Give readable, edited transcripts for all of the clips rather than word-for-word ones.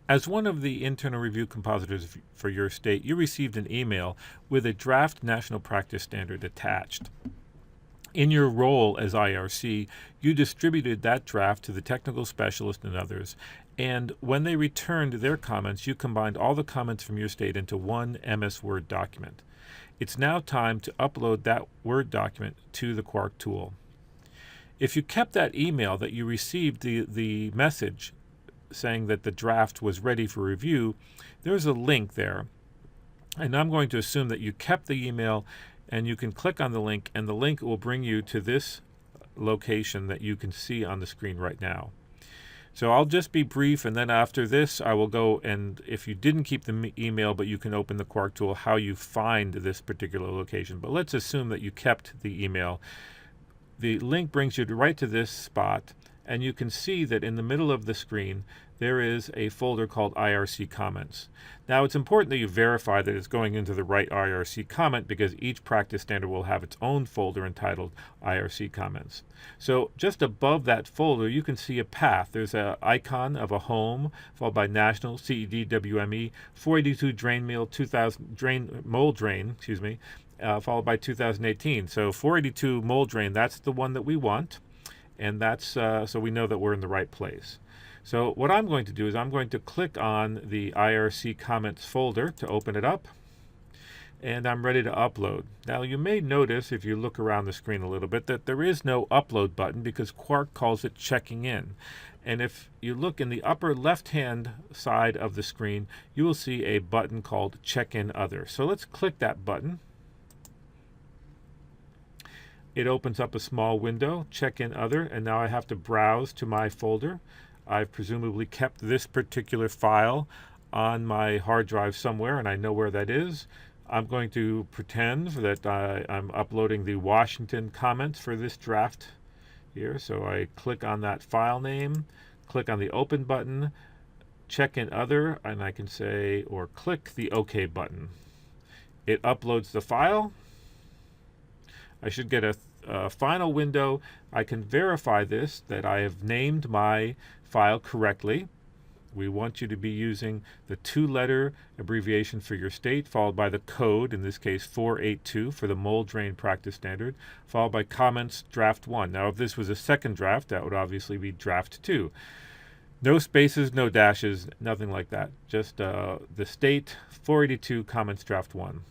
As one of the internal review compositors for your state, you received an email with a draft National Practice Standard attached. In your role as IRC, you distributed that draft to the technical specialist and others, and when they returned their comments, you combined all the comments from your state into one MS Word document. It's now time to upload that Word document to the Quark tool. If you kept that email that you received the message saying that the draft was ready for review, there's a link there. And I'm going to assume that you kept the email, and you can click on the link, and the link will bring you to this location that you can see on the screen right now. So I'll just be brief, and then after this I will go, and if you didn't keep the email but you can open the Quark tool, how you find this particular location. But let's assume that you kept the email. The link brings you right to this spot, and you can see that in the middle of the screen there is a folder called IRC Comments. Now it's important that you verify that it's going into the right IRC comment, because each practice standard will have its own folder entitled IRC Comments. So just above that folder you can see a path. There's an icon of a home followed by National CED WME 482 drain mill 2000 drain mold drain, followed by 2018. So 482 mold drain, that's the one that we want, and that's so we know that we're in the right place. So what I'm going to do is I'm going to click on the IRC Comments folder to open it up, and I'm ready to upload. Now you may notice, if you look around the screen a little bit, that there is no upload button because Quark calls it checking in. And if you look in the upper left-hand side of the screen, you will see a button called Check in Other. So let's click that button. It opens up a small window, Check in Other, and now I have to browse to my folder. I've presumably kept this particular file on my hard drive somewhere, and I know where that is. I'm going to pretend that I'm uploading the Washington comments for this draft here. So I click on that file name, click on the Open button, Check in Other, and I can say, or click the OK button. It uploads the file. I should get a final window. I can verify this, that I have named my file correctly. We want you to be using the 2-letter abbreviation for your state, followed by the code, in this case 482 for the mold drain practice standard, followed by comments draft 1. Now if this was a second draft, that would obviously be draft 2. No spaces, no dashes, nothing like that. Just the state 482 comments draft 1.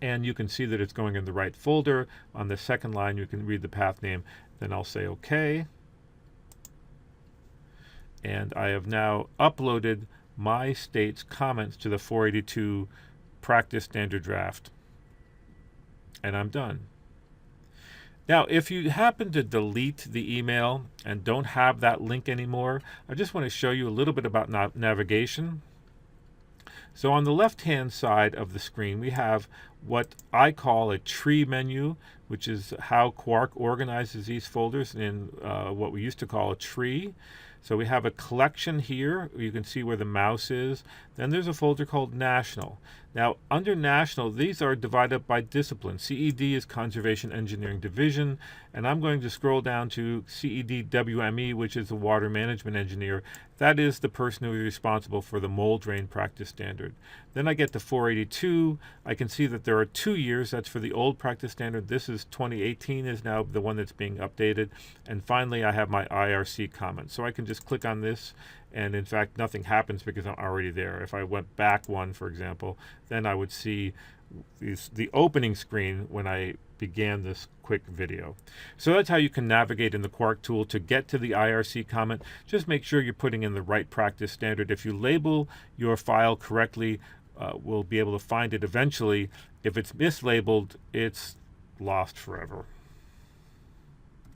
And you can see that it's going in the right folder. On the second line you can read the path name. Then I'll say OK. And I have now uploaded my state's comments to the 482 practice standard draft. And I'm done. Now, if you happen to delete the email and don't have that link anymore, I just want to show you a little bit about navigation. So on the left-hand side of the screen, we have what I call a tree menu, which is how Quark organizes these folders in what we used to call a tree. So we have a collection here. You can see where the mouse is. Then there's a folder called National. Now, under National, these are divided up by discipline. CED is Conservation Engineering Division, and I'm going to scroll down to CED WME, which is the Water Management Engineer. That is the person who is responsible for the mold drain practice standard. Then I get to 482. I can see that there are 2 years. That's for the old practice standard. This is 2018 is now the one that's being updated. And finally, I have my IRC comment. So I can just click on this, and in fact nothing happens because I'm already there. If I went back one, for example, then I would see the opening screen when I began this quick video. So that's how you can navigate in the Quark tool to get to the IRC comment. Just make sure you're putting in the right practice standard. If you label your file correctly, we'll be able to find it eventually. If it's mislabeled, it's lost forever.